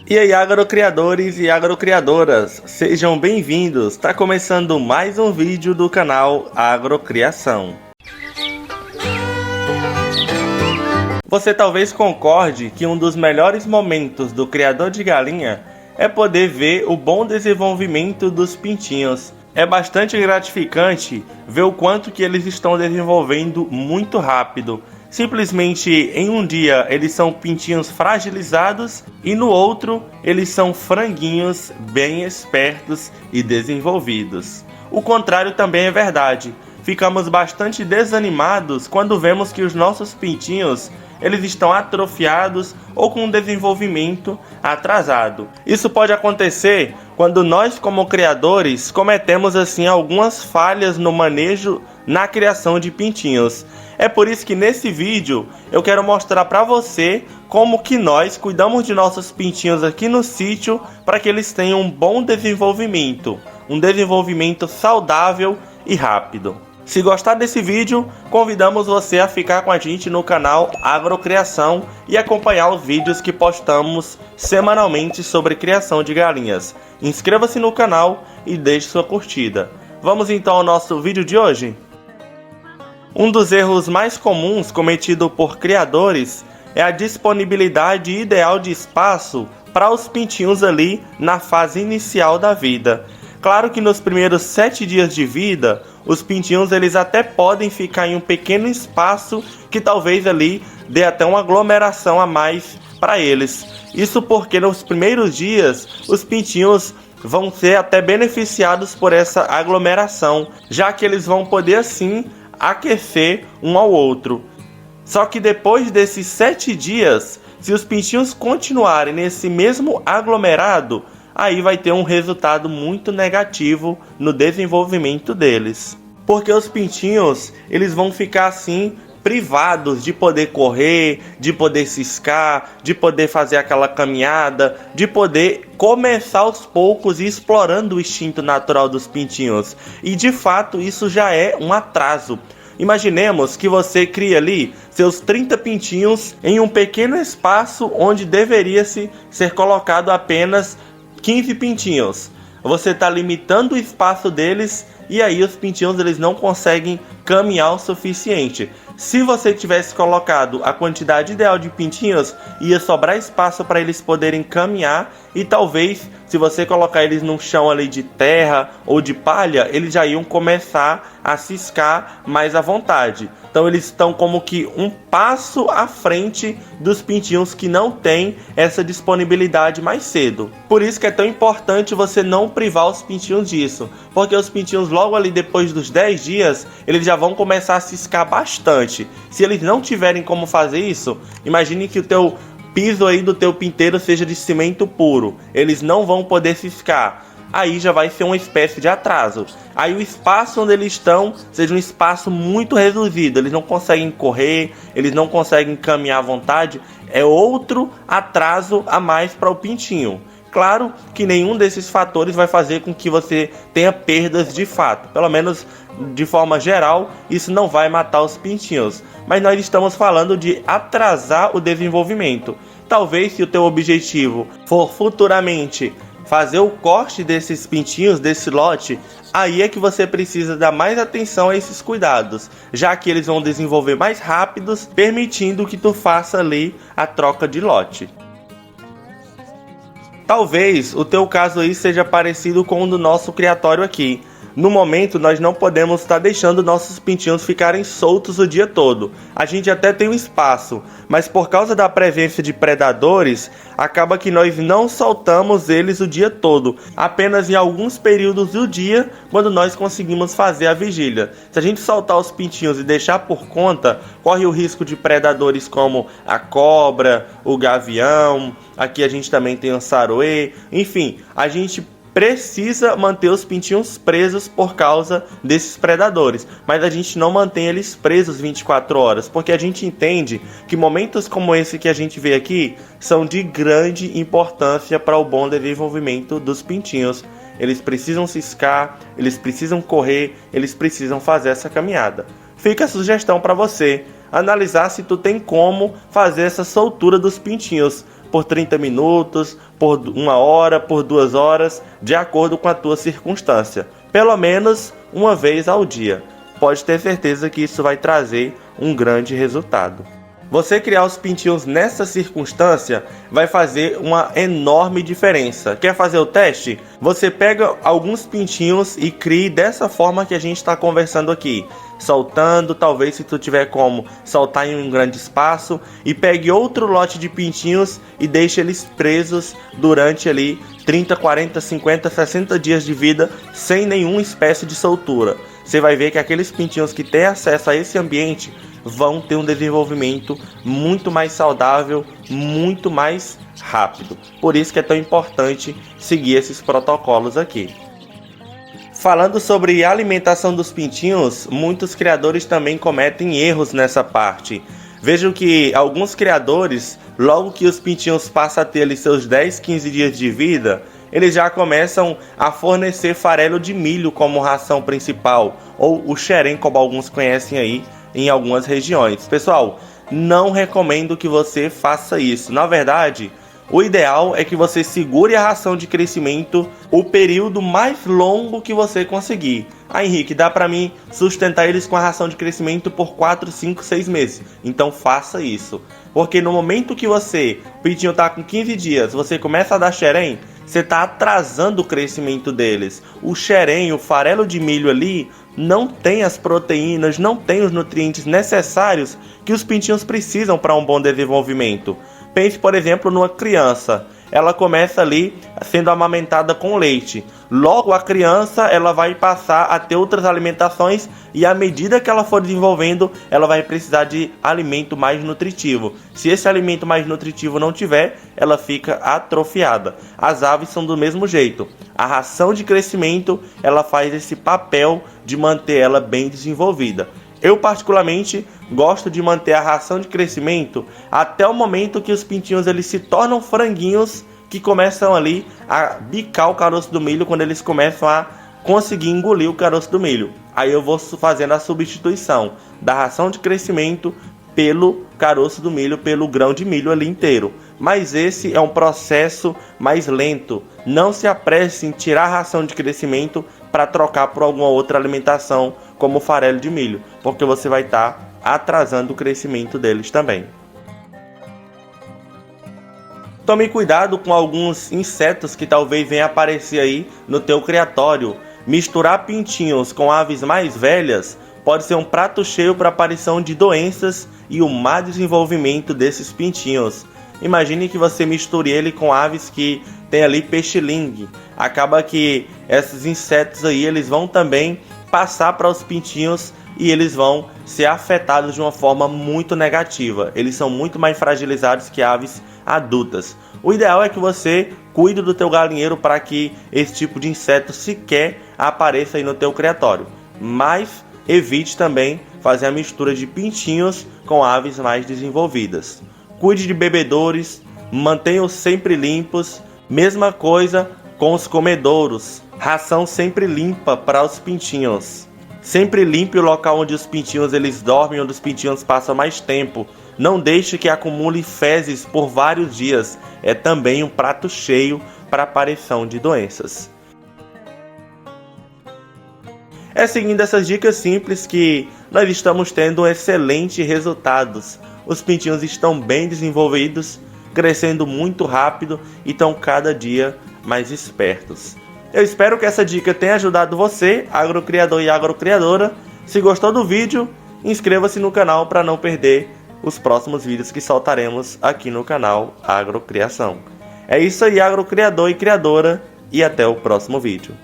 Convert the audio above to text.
E aí, agrocriadores e agrocriadoras, sejam bem-vindos! Está começando mais um vídeo do canal Agrocriação. Você talvez concorde que um dos melhores momentos do criador de galinha é poder ver o bom desenvolvimento dos pintinhos. É bastante gratificante ver o quanto que eles estão desenvolvendo muito rápido. Simplesmente em um dia eles são pintinhos fragilizados e no outro eles são franguinhos bem espertos e desenvolvidos. O contrário também é verdade. Ficamos bastante desanimados quando vemos que os nossos pintinhos eles estão atrofiados ou com um desenvolvimento atrasado. Isso pode acontecer quando nós, como criadores, cometemos assim algumas falhas no manejo na criação de pintinhos. É por isso que nesse vídeo eu quero mostrar para você como que nós cuidamos de nossos pintinhos aqui no sítio para que eles tenham um bom desenvolvimento, um desenvolvimento saudável e rápido. Se gostar desse vídeo, convidamos você a ficar com a gente no canal Agrocriação e acompanhar os vídeos que postamos semanalmente sobre criação de galinhas. Inscreva-se no canal e deixe sua curtida. Vamos então ao nosso vídeo de hoje? Um dos erros mais comuns cometido por criadores é a disponibilidade ideal de espaço para os pintinhos ali na fase inicial da vida. Claro que nos primeiros 7 dias de vida, os pintinhos eles até podem ficar em um pequeno espaço que talvez ali dê até uma aglomeração a mais para eles. Isso porque nos primeiros dias os pintinhos vão ser até beneficiados por essa aglomeração, já que eles vão poder assim aquecer um ao outro. Só que depois desses 7 dias, se os pintinhos continuarem nesse mesmo aglomerado, aí vai ter um resultado muito negativo no desenvolvimento deles. Porque os pintinhos, eles vão ficar assim privados de poder correr, de poder ciscar, de poder fazer aquela caminhada, de poder começar aos poucos e explorando o instinto natural dos pintinhos. E de fato isso já é um atraso. Imaginemos que você cria ali seus 30 pintinhos em um pequeno espaço onde deveria ser colocado apenas 15 pintinhos. Você está limitando o espaço deles e aí os pintinhos eles não conseguem caminhar o suficiente. Se você tivesse colocado a quantidade ideal de pintinhos, ia sobrar espaço para eles poderem caminhar e talvez, se você colocar eles num chão ali de terra ou de palha, eles já iam começar a ciscar mais à vontade. Então eles estão como que um passo à frente dos pintinhos que não têm essa disponibilidade mais cedo. Por isso que é tão importante você não privar os pintinhos disso, porque os pintinhos logo ali depois dos 10 dias, eles já vão começar a ciscar bastante. Se eles não tiverem como fazer isso, imagine que o teu piso aí do teu pinteiro seja de cimento puro. Eles não vão poder ciscar. Aí já vai ser uma espécie de atraso. Aí o espaço onde eles estão seja um espaço muito reduzido. Eles não conseguem correr, eles não conseguem caminhar à vontade. É outro atraso a mais para o pintinho. Claro que nenhum desses fatores vai fazer com que você tenha perdas de fato. Pelo menos de forma geral, isso não vai matar os pintinhos. Mas nós estamos falando de atrasar o desenvolvimento. Talvez se o teu objetivo for futuramente fazer o corte desses pintinhos, desse lote, aí é que você precisa dar mais atenção a esses cuidados, já que eles vão desenvolver mais rápidos, permitindo que tu faça ali a troca de lote. Talvez o teu caso aí seja parecido com o do nosso criatório aqui. No momento, nós não podemos estar deixando nossos pintinhos ficarem soltos o dia todo. A gente até tem um espaço, mas por causa da presença de predadores, acaba que nós não soltamos eles o dia todo. Apenas em alguns períodos do dia, quando nós conseguimos fazer a vigília. Se a gente soltar os pintinhos e deixar por conta, corre o risco de predadores como a cobra, o gavião, aqui a gente também tem o saruê, enfim, a gente precisa manter os pintinhos presos por causa desses predadores, mas a gente não mantém eles presos 24 horas, porque a gente entende que momentos como esse que a gente vê aqui são de grande importância para o bom desenvolvimento dos pintinhos. Eles precisam ciscar, eles precisam correr, eles precisam fazer essa caminhada. Fica a sugestão para você, analisar se tu tem como fazer essa soltura dos pintinhos, por 30 minutos, por 1 hora, por 2 horas, de acordo com a tua circunstância. Pelo menos uma vez ao dia. Pode ter certeza que isso vai trazer um grande resultado. Você criar os pintinhos nessa circunstância vai fazer uma enorme diferença. Quer fazer o teste? Você pega alguns pintinhos e crie dessa forma que a gente está conversando aqui. Soltando, talvez se tu tiver como soltar em um grande espaço, e pegue outro lote de pintinhos e deixe eles presos durante ali 30, 40, 50, 60 dias de vida sem nenhuma espécie de soltura. Você vai ver que aqueles pintinhos que têm acesso a esse ambiente vão ter um desenvolvimento muito mais saudável, muito mais rápido. Por isso que é tão importante seguir esses protocolos aqui. Falando sobre alimentação dos pintinhos, muitos criadores também cometem erros nessa parte. Vejam que alguns criadores, logo que os pintinhos passam a ter ali seus 10, 15 dias de vida, eles já começam a fornecer farelo de milho como ração principal, ou o xerém, como alguns conhecem aí em algumas regiões. Pessoal, não recomendo que você faça isso. Na verdade, o ideal é que você segure a ração de crescimento o período mais longo que você conseguir. Henrique, dá para mim sustentar eles com a ração de crescimento por 4, 5, 6 meses. Então faça isso. Porque no momento que o pintinho está com 15 dias, você começa a dar xerém, você está atrasando o crescimento deles. O xerém, o farelo de milho ali, não tem as proteínas, não tem os nutrientes necessários que os pintinhos precisam para um bom desenvolvimento. Pense, por exemplo, numa criança. Ela começa ali sendo amamentada com leite. Logo a criança ela vai passar a ter outras alimentações e à medida que ela for desenvolvendo, ela vai precisar de alimento mais nutritivo. Se esse alimento mais nutritivo não tiver, ela fica atrofiada. As aves são do mesmo jeito. A ração de crescimento ela faz esse papel de manter ela bem desenvolvida. Eu particularmente gosto de manter a ração de crescimento até o momento que os pintinhos eles se tornam franguinhos que começam ali a bicar o caroço do milho quando eles começam a conseguir engolir o caroço do milho. Aí eu vou fazendo a substituição da ração de crescimento pelo caroço do milho, pelo grão de milho ali inteiro. Mas esse é um processo mais lento. Não se apresse em tirar a ração de crescimento para trocar por alguma outra alimentação, como o farelo de milho, porque você vai estar atrasando o crescimento deles também. Tome cuidado com alguns insetos que talvez venham aparecer aí no teu criatório. Misturar pintinhos com aves mais velhas pode ser um prato cheio para a aparição de doenças e o má desenvolvimento desses pintinhos. Imagine que você misture ele com aves que tem ali peixe-lingue. Acaba que esses insetos aí eles vão também passar para os pintinhos e eles vão ser afetados de uma forma muito negativa. Eles são muito mais fragilizados que aves adultas. O ideal é que você cuide do teu galinheiro para que esse tipo de inseto sequer apareça aí no teu criatório. Mas evite também fazer a mistura de pintinhos com aves mais desenvolvidas. Cuide de bebedouros, mantenha-os sempre limpos. Mesma coisa com os comedouros. Ração sempre limpa para os pintinhos. Sempre limpe o local onde os pintinhos eles dormem, onde os pintinhos passam mais tempo. Não deixe que acumule fezes por vários dias. É também um prato cheio para a aparição de doenças. É seguindo essas dicas simples que nós estamos tendo excelentes resultados. Os pintinhos estão bem desenvolvidos, crescendo muito rápido e estão cada dia mais espertos. Eu espero que essa dica tenha ajudado você, agrocriador e agrocriadora. Se gostou do vídeo, inscreva-se no canal para não perder os próximos vídeos que soltaremos aqui no canal Agrocriação. É isso aí, agrocriador e criadora, e até o próximo vídeo.